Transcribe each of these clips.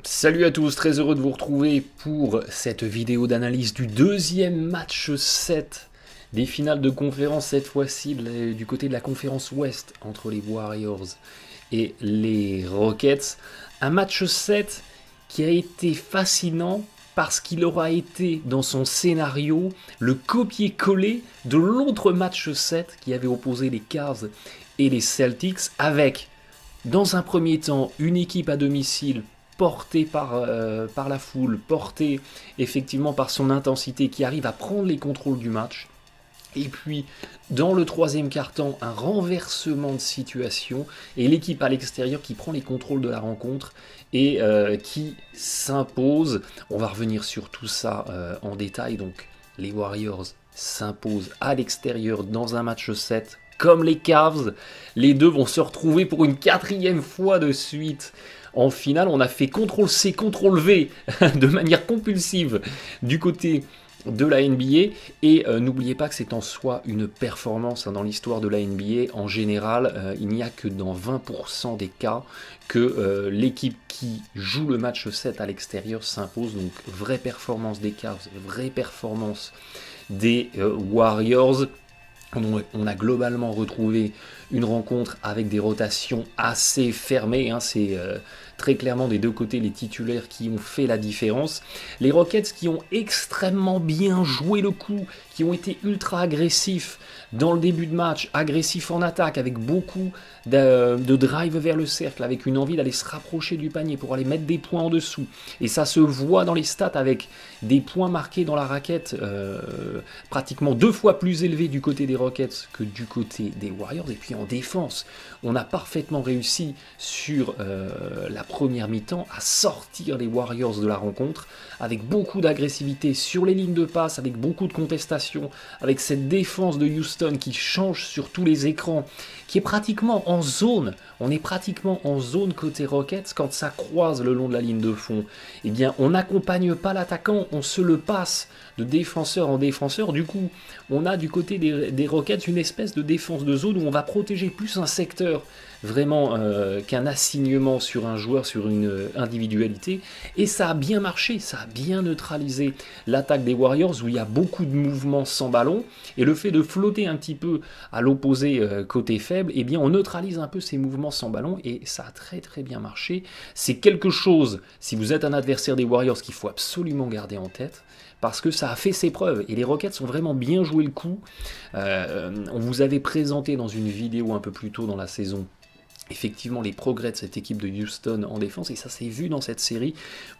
Salut à tous, très heureux de vous retrouver pour cette vidéo d'analyse du deuxième match 7 des finales de conférence, cette fois-ci du côté de la conférence Ouest entre les Warriors et les Rockets. Un match 7 qui a été fascinant parce qu'il aura été dans son scénario le copier-coller de l'autre match 7 qui avait opposé les Cavs et les Celtics avec, dans un premier temps, une équipe à domicile porté par la foule, porté effectivement par son intensité, qui arrive à prendre les contrôles du match. Et puis, dans le troisième quart-temps, un renversement de situation, et l'équipe à l'extérieur qui prend les contrôles de la rencontre et qui s'impose. On va revenir sur tout ça en détail. Donc, les Warriors s'imposent à l'extérieur dans un match 7. Comme les Cavs, les deux vont se retrouver pour une quatrième fois de suite. En finale, on a fait CTRL-C, CTRL-V de manière compulsive du côté de la NBA. Et n'oubliez pas que c'est en soi une performance dans l'histoire de la NBA. En général, il n'y a que dans 20% des cas que l'équipe qui joue le match 7 à l'extérieur s'impose. Donc, vraie performance des Cavs, vraie performance des Warriors. On a globalement retrouvé une rencontre avec des rotations assez fermées. C'est très clairement des deux côtés les titulaires qui ont fait la différence. Les Rockets qui ont extrêmement bien joué le coup, qui ont été ultra agressifs dans le début de match, agressifs en attaque, avec beaucoup de drive vers le cercle, avec une envie d'aller se rapprocher du panier pour aller mettre des points en dessous. Et ça se voit dans les stats avec des points marqués dans la raquette pratiquement 2 fois plus élevés du côté des Rockets que du côté des Warriors. Et puis en défense, on a parfaitement réussi sur la première mi-temps à sortir les Warriors de la rencontre avec beaucoup d'agressivité sur les lignes de passe, avec beaucoup de contestations, avec cette défense de Houston qui change sur tous les écrans, qui est pratiquement en zone. On est pratiquement en zone côté Rockets quand ça croise le long de la ligne de fond. Eh bien, on n'accompagne pas l'attaquant, on se le passe de défenseur en défenseur. Du coup, on a du côté des Rockets une espèce de défense de zone où on va protéger plus un secteur vraiment qu'un assignement sur un joueur, sur une individualité. Et ça a bien marché, ça a bien neutralisé l'attaque des Warriors où il y a beaucoup de mouvements sans ballon. Et le fait de flotter un petit peu à l'opposé côté faible, eh bien on neutralise un peu ces mouvements sans ballon et ça a très très bien marché. C'est quelque chose, si vous êtes un adversaire des Warriors, qu'il faut absolument garder en tête, parce que ça a fait ses preuves, et les Rockets ont vraiment bien joué le coup. On vous avait présenté dans une vidéo un peu plus tôt dans la saison, effectivement, les progrès de cette équipe de Houston en défense, et ça s'est vu dans cette série,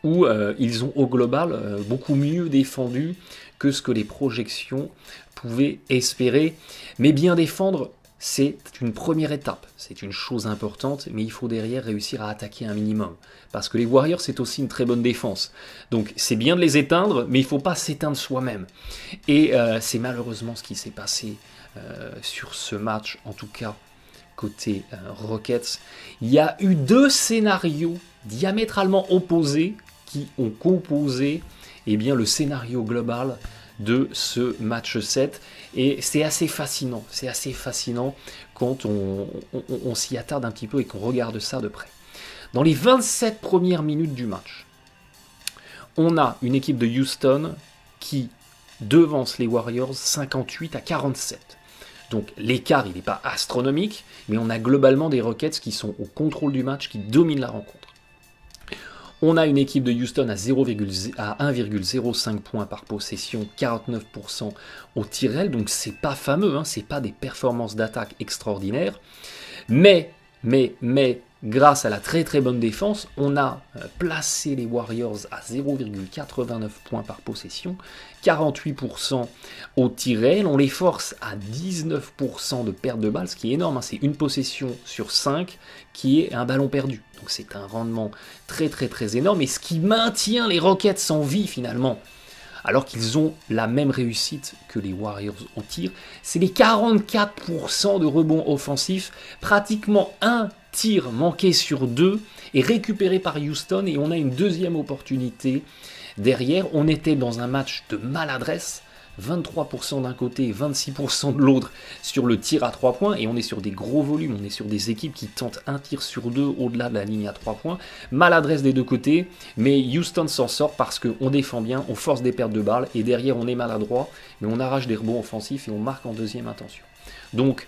où ils ont au global beaucoup mieux défendu que ce que les projections pouvaient espérer. Mais bien défendre, c'est une première étape, c'est une chose importante, mais il faut derrière réussir à attaquer un minimum. Parce que les Warriors, c'est aussi une très bonne défense. Donc c'est bien de les éteindre, mais il ne faut pas s'éteindre soi-même. Et c'est malheureusement ce qui s'est passé sur ce match, en tout cas côté Rockets. Il y a eu 2 scénarios diamétralement opposés qui ont composé le scénario global de ce match 7, et c'est assez fascinant quand on s'y attarde un petit peu et qu'on regarde ça de près. Dans les 27 premières minutes du match, on a une équipe de Houston qui devance les Warriors 58-47. Donc l'écart, il n'est pas astronomique, mais on a globalement des Rockets qui sont au contrôle du match, qui dominent la rencontre. On a une équipe de Houston à 1,05 points par possession, 49% au tir, donc c'est pas fameux, c'est pas des performances d'attaque extraordinaires, mais grâce à la très très bonne défense, on a placé les Warriors à 0,89 points par possession, 48% au tir, on les force à 19% de perte de balle, ce qui est énorme, c'est une possession sur 5 qui est un ballon perdu. Donc c'est un rendement très très très énorme, et ce qui maintient les Rockets en vie finalement, alors qu'ils ont la même réussite que les Warriors au tir, c'est les 44% de rebonds offensifs, pratiquement un tir manqué sur 2 est récupéré par Houston, et on a une deuxième opportunité derrière. On était dans un match de maladresse 23% d'un côté, 26% de l'autre sur le tir à 3 points, et on est sur des gros volumes, on est sur des équipes qui tentent un tir sur deux au-delà de la ligne à 3 points. Maladresse des deux côtés, mais Houston s'en sort parce qu'on défend bien, on force des pertes de balles, et derrière on est maladroit, mais on arrache des rebonds offensifs et on marque en deuxième intention. Donc,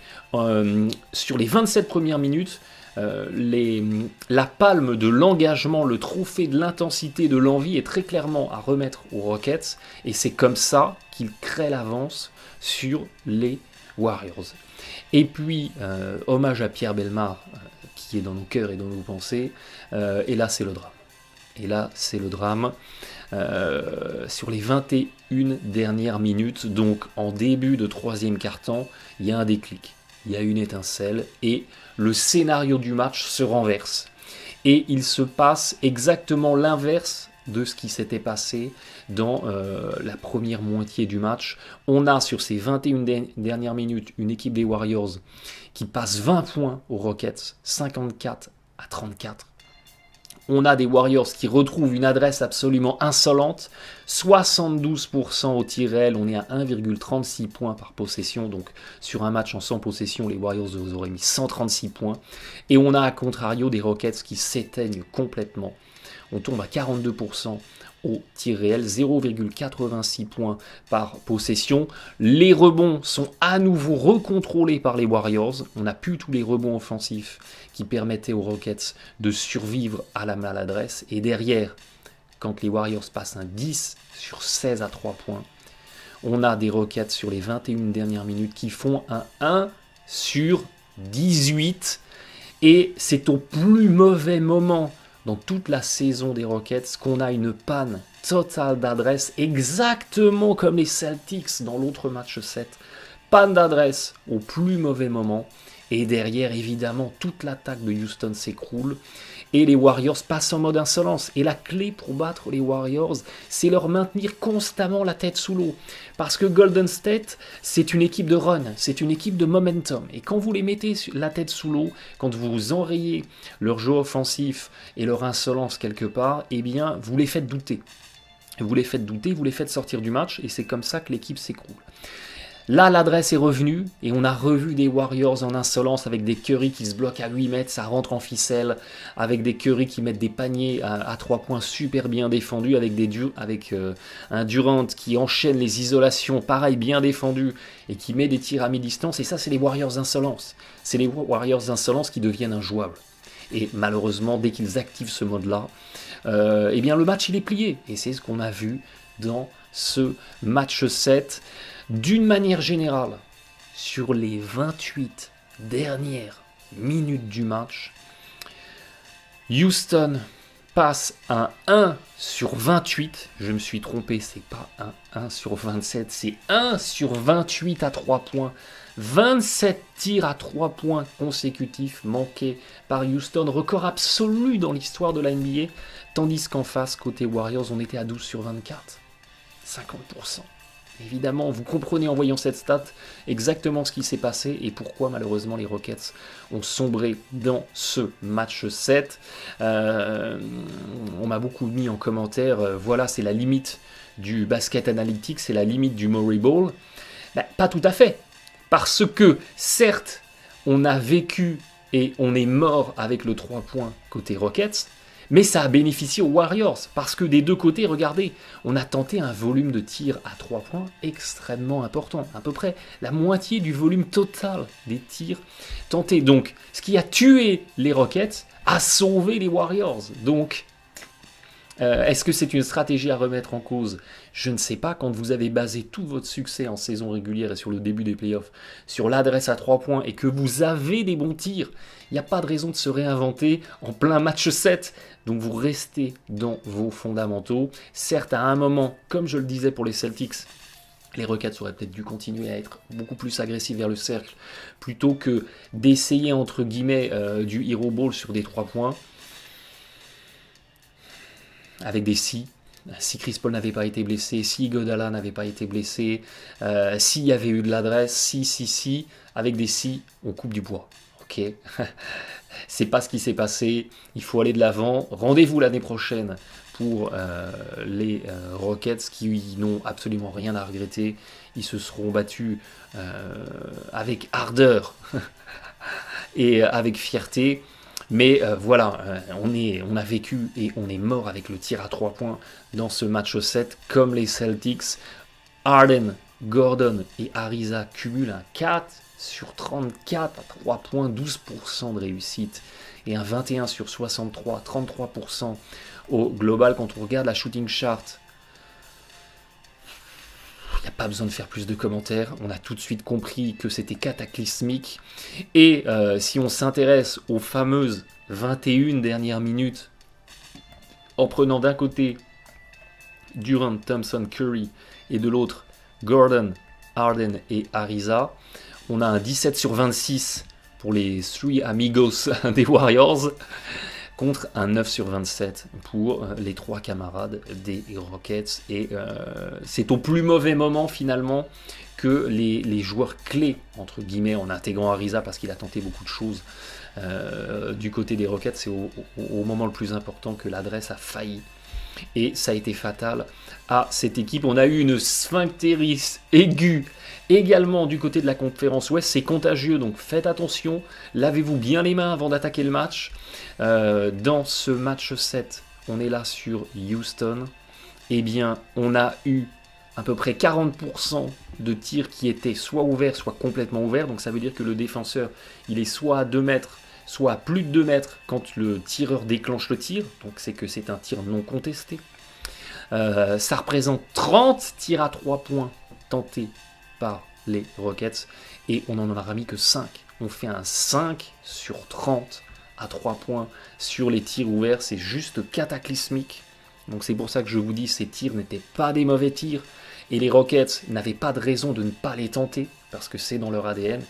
sur les 27 premières minutes, la palme de l'engagement, le trophée de l'intensité, de l'envie est très clairement à remettre aux Rockets, et c'est comme ça qu'ils créent l'avance sur les Warriors. Et puis, hommage à Pierre Bellemare, qui est dans nos cœurs et dans nos pensées, et là c'est le drame. Et là c'est le drame. Sur les 21 dernières minutes, donc en début de troisième quart-temps, il y a un déclic, il y a une étincelle, et le scénario du match se renverse. Et il se passe exactement l'inverse de ce qui s'était passé dans la première moitié du match. On a sur ces 21 dernières minutes une équipe des Warriors qui passe 20 points aux Rockets, 54-34. On a des Warriors qui retrouvent une adresse absolument insolente, 72% au tir réel, on est à 1,36 points par possession, donc sur un match en 100 possessions, les Warriors vous auraient mis 136 points, et on a à contrario des Rockets qui s'éteignent complètement. On tombe à 42% au tir réel, 0,86 points par possession. Les rebonds sont à nouveau recontrôlés par les Warriors. On n'a plus tous les rebonds offensifs qui permettaient aux Rockets de survivre à la maladresse. Et derrière, quand les Warriors passent un 10 sur 16 à 3 points, on a des Rockets sur les 21 dernières minutes qui font un 1 sur 18. Et c'est au plus mauvais moment dans toute la saison des Rockets qu'on a une panne totale d'adresse, exactement comme les Celtics dans l'autre match 7. Panne d'adresse au plus mauvais moment, et derrière évidemment toute l'attaque de Houston s'écroule, et les Warriors passent en mode insolence. Et la clé pour battre les Warriors, c'est leur maintenir constamment la tête sous l'eau. Parce que Golden State, c'est une équipe de run, c'est une équipe de momentum. Et quand vous les mettez la tête sous l'eau, quand vous enrayez leur jeu offensif et leur insolence quelque part, eh bien, vous les faites douter. Vous les faites douter, vous les faites sortir du match, et c'est comme ça que l'équipe s'écroule. Là, l'adresse est revenue, et on a revu des Warriors en insolence avec des Curry qui se bloquent à 8 mètres, ça rentre en ficelle, avec des Curry qui mettent des paniers à 3 points super bien défendus, avec un Durant qui enchaîne les isolations, pareil, bien défendu, et qui met des tirs à mi-distance, et ça, c'est les Warriors insolence. C'est les Warriors insolence qui deviennent injouables. Et malheureusement, dès qu'ils activent ce mode-là, eh bien, le match, il est plié, et c'est ce qu'on a vu dans ce match 7. D'une manière générale, sur les 28 dernières minutes du match, Houston passe un 1 sur 28. Je me suis trompé, c'est pas un 1 sur 27, c'est 1 sur 28 à 3 points. 27 tirs à 3 points consécutifs manqués par Houston, record absolu dans l'histoire de la NBA, tandis qu'en face, côté Warriors, on était à 12 sur 24. 50%. Évidemment, vous comprenez en voyant cette stat exactement ce qui s'est passé et pourquoi malheureusement les Rockets ont sombré dans ce match 7. On m'a beaucoup mis en commentaire, voilà, c'est la limite du basket analytique, c'est la limite du Murray Ball. Ben, pas tout à fait, parce que certes, on a vécu et on est mort avec le 3 points côté Rockets, mais ça a bénéficié aux Warriors, parce que des deux côtés, regardez, on a tenté un volume de tir à 3 points extrêmement important, à peu près la moitié du volume total des tirs tentés. Donc, ce qui a tué les Rockets a sauvé les Warriors. Donc, est-ce que c'est une stratégie à remettre en cause? Je ne sais pas. Quand vous avez basé tout votre succès en saison régulière et sur le début des playoffs sur l'adresse à 3 points et que vous avez des bons tirs, il n'y a pas de raison de se réinventer en plein match 7. Donc vous restez dans vos fondamentaux. Certes, à un moment, comme je le disais pour les Celtics, les Rockets auraient peut-être dû continuer à être beaucoup plus agressifs vers le cercle plutôt que d'essayer, entre guillemets, du hero ball sur des 3 points. Avec des si Chris Paul n'avait pas été blessé, si Iguodala n'avait pas été blessé, s'il y avait eu de l'adresse, si, avec des si, on coupe du bois. Ok, c'est pas ce qui s'est passé, il faut aller de l'avant. Rendez-vous l'année prochaine pour les Rockets qui n'ont absolument rien à regretter. Ils se seront battus avec ardeur et avec fierté. Mais voilà, on a vécu et on est mort avec le tir à 3 points dans ce match 7, comme les Celtics. Harden, Gordon et Ariza cumulent un 4 sur 34 à 3 points, 12% de réussite, et un 21 sur 63, 33% au global. Quand on regarde la shooting chart, il n'y a pas besoin de faire plus de commentaires, on a tout de suite compris que c'était cataclysmique. Et si on s'intéresse aux fameuses 21 dernières minutes, en prenant d'un côté Durant, Thompson, Curry, et de l'autre Gordon, Harden et Ariza, on a un 17 sur 26 pour les 3 amigos des Warriors, contre un 9 sur 27 pour les 3 camarades des Rockets. Et c'est au plus mauvais moment finalement que les joueurs clés, entre guillemets, en intégrant Ariza parce qu'il a tenté beaucoup de choses du côté des Rockets, c'est au moment le plus important que l'adresse a failli. Et ça a été fatal à cette équipe. On a eu une sphinctéris aiguë également du côté de la conférence Ouest. C'est contagieux, donc faites attention. Lavez-vous bien les mains avant d'attaquer le match. Dans ce match 7, on est là sur Houston. Eh bien, on a eu à peu près 40% de tirs qui étaient soit ouverts, soit complètement ouverts. Donc ça veut dire que le défenseur, il est soit à 2 mètres, soit à plus de 2 mètres quand le tireur déclenche le tir, donc c'est que c'est un tir non contesté. Ça représente 30 tirs à 3 points tentés par les Rockets, et on n'en aura mis que 5. On fait un 5 sur 30 à 3 points sur les tirs ouverts, c'est juste cataclysmique. Donc c'est pour ça que je vous dis, ces tirs n'étaient pas des mauvais tirs, et les Rockets n'avaient pas de raison de ne pas les tenter, parce que c'est dans leur ADN.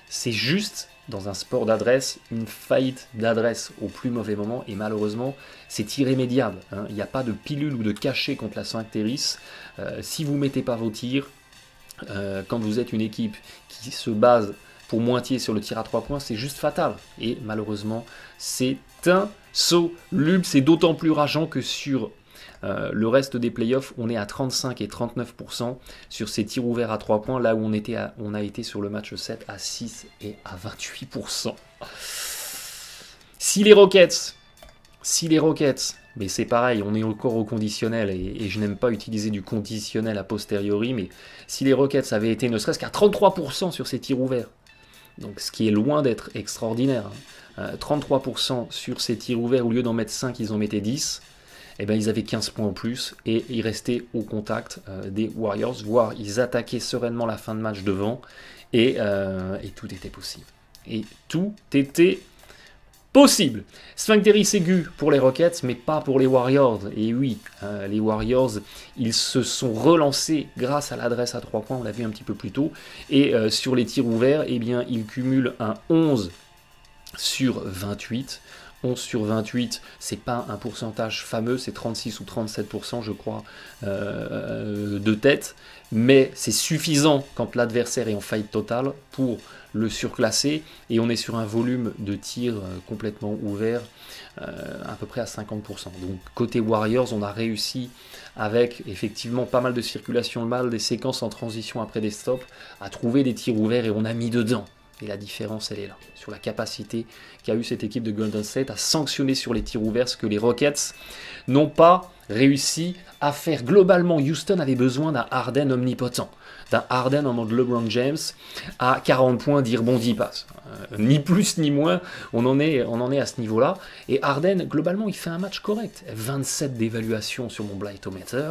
C'est juste, dans un sport d'adresse, une faillite d'adresse au plus mauvais moment, et malheureusement, c'est irrémédiable. Il n'y a pas de pilule ou de cachet contre la sphinctéris. Si vous ne mettez pas vos tirs, quand vous êtes une équipe qui se base pour moitié sur le tir à 3 points, c'est juste fatal. Et malheureusement, c'est insoluble. C'est d'autant plus rageant que sur le reste des playoffs, on est à 35 et 39% sur ces tirs ouverts à 3 points, là où on a été sur le match 7 à 6 et à 28%. Si les Rockets, mais c'est pareil, on est encore au conditionnel, et je n'aime pas utiliser du conditionnel a posteriori, mais si les Rockets avaient été ne serait-ce qu'à 33% sur ces tirs ouverts, donc ce qui est loin d'être extraordinaire, 33% sur ces tirs ouverts, au lieu d'en mettre 5, ils en mettaient 10, eh ben, ils avaient 15 points en plus, et ils restaient au contact des Warriors, voire ils attaquaient sereinement la fin de match devant, et tout était possible. Et tout était possible. Sphinctéris aigu pour les Rockets, mais pas pour les Warriors. Et oui, les Warriors, ils se sont relancés grâce à l'adresse à 3 points, on l'a vu un petit peu plus tôt, et sur les tirs ouverts, eh bien, ils cumulent un 11 sur 28. 11 sur 28, c'est pas un pourcentage fameux, c'est 36 ou 37% je crois de tête, mais c'est suffisant quand l'adversaire est en faillite totale pour le surclasser, et on est sur un volume de tir complètement ouvert à peu près à 50%. Donc côté Warriors, on a réussi avec effectivement pas mal de circulation de balles, des séquences en transition après des stops, à trouver des tirs ouverts, et on a mis dedans. Et la différence, elle est là, sur la capacité qu'a eu cette équipe de Golden State à sanctionner sur les tirs ouverts, ce que les Rockets n'ont pas réussi à faire. Globalement, Houston avait besoin d'un Harden omnipotent, d'un Harden en mode LeBron James, à 40 points, dire bon 10 passes. Ni plus ni moins, on en est à ce niveau-là. Et Harden, globalement, il fait un match correct. 27 d'évaluation sur mon Blightometer,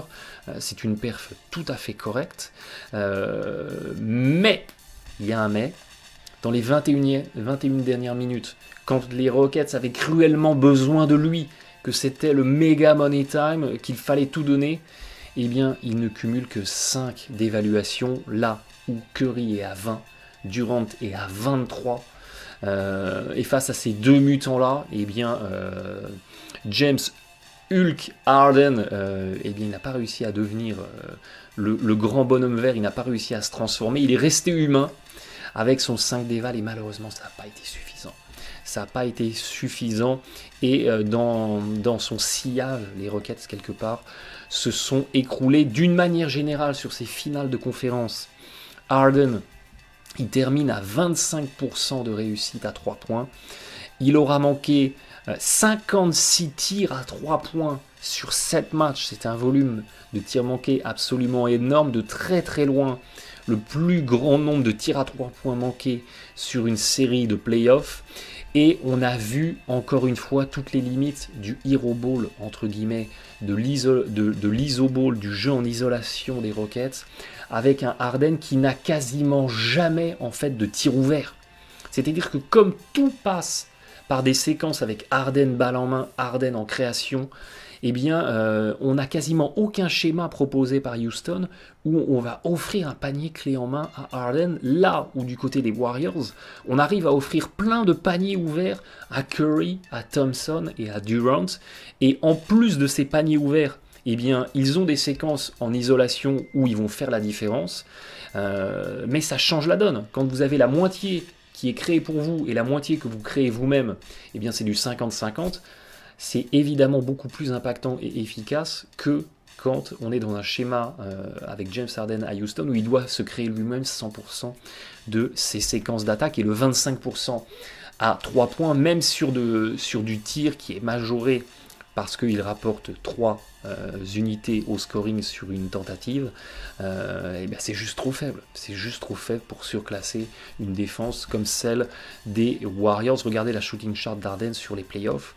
c'est une perf tout à fait correcte. Mais, il y a un mais, dans les 21 dernières minutes, quand les Rockets avaient cruellement besoin de lui, que c'était le méga money time, qu'il fallait tout donner, eh bien, il ne cumule que 5 d'évaluation, là où Curry est à 20, Durant est à 23, et face à ces deux mutants-là, eh bien, James Hulk Harden, eh bien, il n'a pas réussi à devenir le grand bonhomme vert, il n'a pas réussi à se transformer, il est resté humain, avec son 5 d'éval, et malheureusement ça n'a pas été suffisant. ça n'a pas été suffisant. Et dans son sillage, les Rockets, quelque part, se sont écroulés d'une manière générale sur ces finales de conférence. Harden, il termine à 25% de réussite à 3 points. Il aura manqué 56 tirs à 3 points sur 7 matchs. C'est un volume de tirs manqués absolument énorme, de très très loin. Le plus grand nombre de tirs à 3 points manqués sur une série de playoffs. Et on a vu encore une fois toutes les limites du hero ball, entre guillemets, de l'iso ball, du jeu en isolation des Rockets, avec un Harden qui n'a quasiment jamais en fait de tir ouvert. C'est-à-dire que comme tout passe par des séquences avec Harden balle en main, Harden en création, eh bien, on n'a quasiment aucun schéma proposé par Houston où on va offrir un panier clé en main à Harden, là où du côté des Warriors, on arrive à offrir plein de paniers ouverts à Curry, à Thompson et à Durant. Et en plus de ces paniers ouverts, eh bien, ils ont des séquences en isolation où ils vont faire la différence, mais ça change la donne. Quand vous avez la moitié qui est créée pour vous et la moitié que vous créez vous-même, eh bien, c'est du 50-50. C'est évidemment beaucoup plus impactant et efficace que quand on est dans un schéma avec James Harden à Houston où il doit se créer lui-même 100% de ses séquences d'attaque et le 25% à 3 points, même sur du tir qui est majoré parce qu'il rapporte 3 unités au scoring sur une tentative, et bien c'est juste trop faible. C'est juste trop faible pour surclasser une défense comme celle des Warriors. Regardez la shooting chart d'Harden sur les playoffs.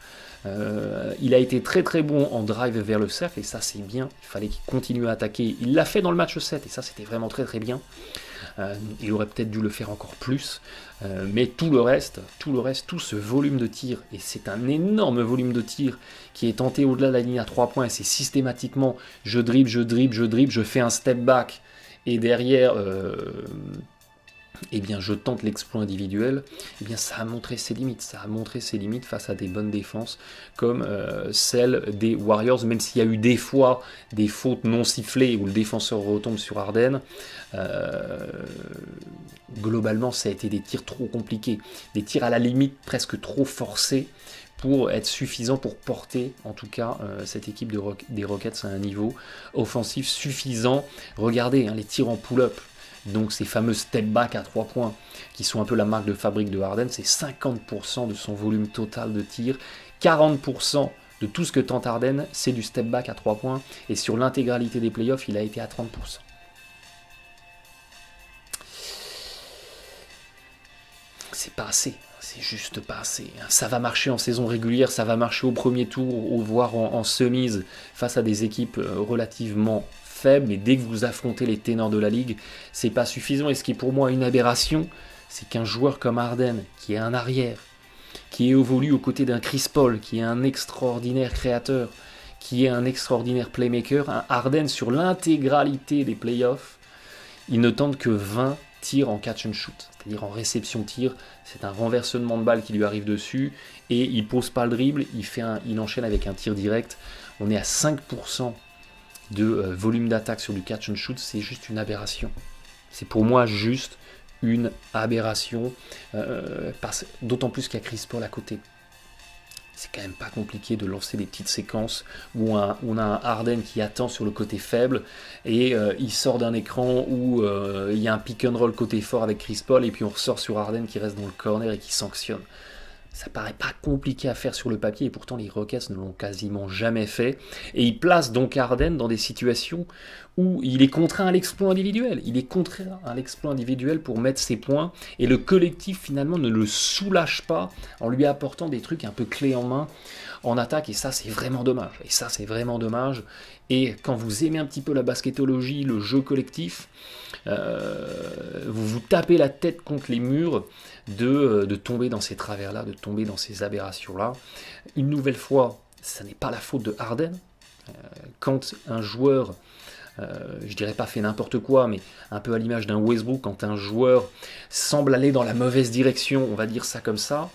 Il a été très très bon en drive vers le cercle et ça c'est bien, il fallait qu'il continue à attaquer, il l'a fait dans le match 7 et ça c'était vraiment très très bien. Il aurait peut-être dû le faire encore plus, mais tout le reste, tout ce volume de tir, et c'est un énorme volume de tir qui est tenté au-delà de la ligne à 3 points, et c'est systématiquement je dribble, je fais un step back et derrière eh bien je tente l'exploit individuel, eh bien ça a montré ses limites, face à des bonnes défenses comme celle des Warriors, même s'il y a eu des fois des fautes non sifflées où le défenseur retombe sur Harden. Globalement ça a été des tirs trop compliqués, des tirs à la limite presque trop forcés pour être suffisant pour porter en tout cas cette équipe des Rockets à un niveau offensif suffisant. Regardez les tirs en pull-up, donc ces fameux step back à 3 points qui sont un peu la marque de fabrique de Harden, c'est 50% de son volume total de tir, 40% de tout ce que tente Harden, c'est du step back à 3 points, et sur l'intégralité des playoffs, il a été à 30%. C'est pas assez, c'est juste pas assez. Ça va marcher en saison régulière, ça va marcher au premier tour, voire en semis, face à des équipes relativement faible, mais dès que vous affrontez les ténors de la ligue, c'est pas suffisant. Et ce qui est pour moi une aberration, c'est qu'un joueur comme Harden, qui est un arrière, qui évolue aux côtés d'un Chris Paul, qui est un extraordinaire créateur, qui est un extraordinaire playmaker, un Harden sur l'intégralité des playoffs, il ne tente que 20 tirs en catch and shoot, c'est-à-dire en réception tir, c'est un renversement de balle qui lui arrive dessus, et il pose pas le dribble, il enchaîne avec un tir direct. On est à 5% de volume d'attaque sur du catch and shoot, c'est juste une aberration. C'est pour moi juste une aberration, d'autant plus qu'il y a Chris Paul à côté. C'est quand même pas compliqué de lancer des petites séquences où on a un Harden qui attend sur le côté faible et il sort d'un écran où il y a un pick and roll côté fort avec Chris Paul et puis on ressort sur Harden qui reste dans le corner et qui sanctionne. Ça paraît pas compliqué à faire sur le papier et pourtant les Rockets ne l'ont quasiment jamais fait. Et il place donc Harden dans des situations où il est contraint à l'exploit individuel. Il est contraint à l'exploit individuel pour mettre ses points et le collectif finalement ne le soulage pas en lui apportant des trucs un peu clés en main en attaque et ça c'est vraiment dommage. Et quand vous aimez un petit peu la basketologie, le jeu collectif, vous vous tapez la tête contre les murs de tomber dans ces travers-là, de tomber dans ces aberrations-là. Une nouvelle fois, ça n'est pas la faute de Harden. Quand un joueur, je dirais pas fait n'importe quoi, mais un peu à l'image d'un Westbrook, quand un joueur semble aller dans la mauvaise direction, on va dire ça comme ça,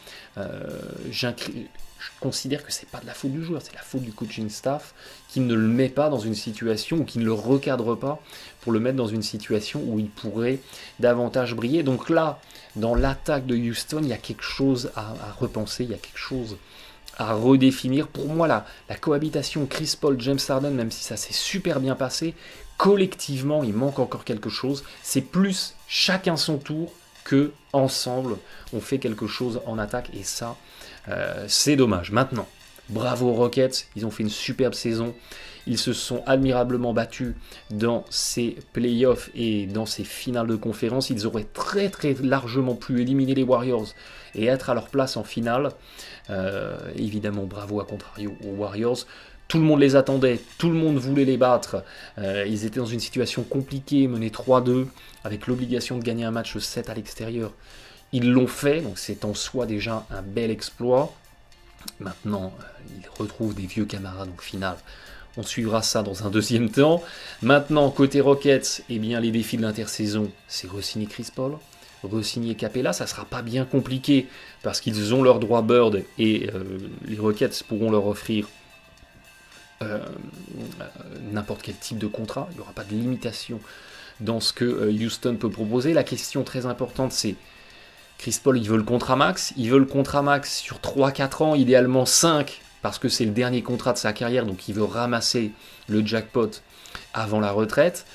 je considère que c'est pas de la faute du joueur, c'est la faute du coaching staff qui ne le met pas dans une situation ou qui ne le recadre pas pour le mettre dans une situation où il pourrait davantage briller. Donc là, dans l'attaque de Houston, il y a quelque chose à repenser, il y a quelque chose à redéfinir. Pour moi, la cohabitation Chris Paul, James Harden, même si ça s'est super bien passé, collectivement, il manque encore quelque chose. C'est plus chacun son tour que ensemble on fait quelque chose en attaque, et ça, c'est dommage. Maintenant, bravo aux Rockets, ils ont fait une superbe saison. Ils se sont admirablement battus dans ces playoffs et dans ces finales de conférence. Ils auraient très très largement pu éliminer les Warriors et être à leur place en finale. Évidemment, bravo à contrario aux Warriors. Tout le monde les attendait, tout le monde voulait les battre. Ils étaient dans une situation compliquée, menés 3-2, avec l'obligation de gagner un match 7 à l'extérieur. Ils l'ont fait, donc c'est en soi déjà un bel exploit. Maintenant, ils retrouvent des vieux camarades en finale. On suivra ça dans un deuxième temps. Maintenant, côté Rockets, eh bien, les défis de l'intersaison, c'est re-signer Chris Paul, re-signer Capella. Ça ne sera pas bien compliqué parce qu'ils ont leur droit Bird et les Rockets pourront leur offrir n'importe quel type de contrat. Il n'y aura pas de limitation dans ce que Houston peut proposer. La question très importante, c'est Chris Paul, il veut le contrat max. Il veut le contrat max sur 3-4 ans, idéalement 5, parce que c'est le dernier contrat de sa carrière, donc il veut ramasser le jackpot avant la retraite.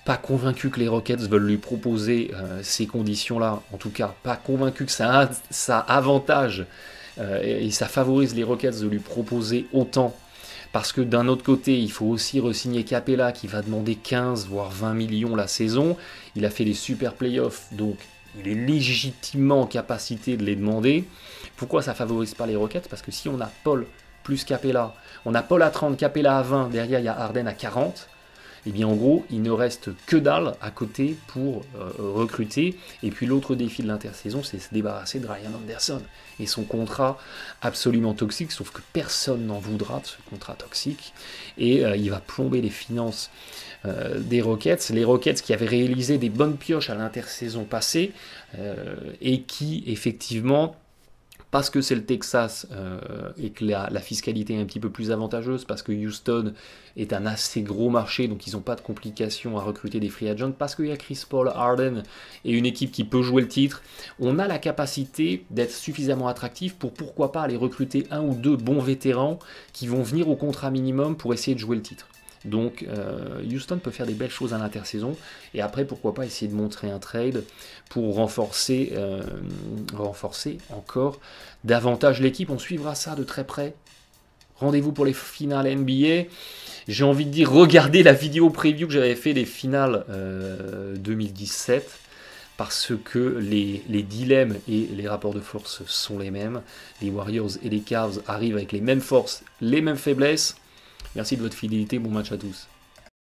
Pas convaincu que les Rockets veulent lui proposer ces conditions-là. En tout cas, pas convaincu que ça avantage et ça favorise les Rockets de lui proposer autant. Parce que d'un autre côté, il faut aussi re-signer Capella qui va demander 15 voire 20 millions la saison. Il a fait des super playoffs, donc il est légitimement en capacité de les demander. Pourquoi ça ne favorise pas les Rockets? Parce que si on a Paul plus Capella, on a Paul à 30, Capella à 20, derrière il y a Harden à 40, et bien en gros, il ne reste que dalle à côté pour recruter. Et puis l'autre défi de l'intersaison, c'est se débarrasser de Ryan Anderson et son contrat absolument toxique, sauf que personne n'en voudra de ce contrat toxique. Et il va plomber les finances des Rockets. Les Rockets qui avaient réalisé des bonnes pioches à l'intersaison passée et qui, effectivement, parce que c'est le Texas et que la fiscalité est un petit peu plus avantageuse, parce que Houston est un assez gros marché, donc ils n'ont pas de complications à recruter des free agents, parce qu'il y a Chris Paul, Harden et une équipe qui peut jouer le titre, on a la capacité d'être suffisamment attractif pour pourquoi pas aller recruter un ou deux bons vétérans qui vont venir au contrat minimum pour essayer de jouer le titre. Donc Houston peut faire des belles choses à l'intersaison, et après pourquoi pas essayer de montrer un trade pour renforcer encore davantage l'équipe. On suivra ça de très près. Rendez-vous pour les finales NBA. J'ai envie de dire, regardez la vidéo preview que j'avais fait des finales 2017, parce que les dilemmes et les rapports de force sont les mêmes. Les Warriors et les Cavs arrivent avec les mêmes forces, les mêmes faiblesses. Merci de votre fidélité, bon match à tous.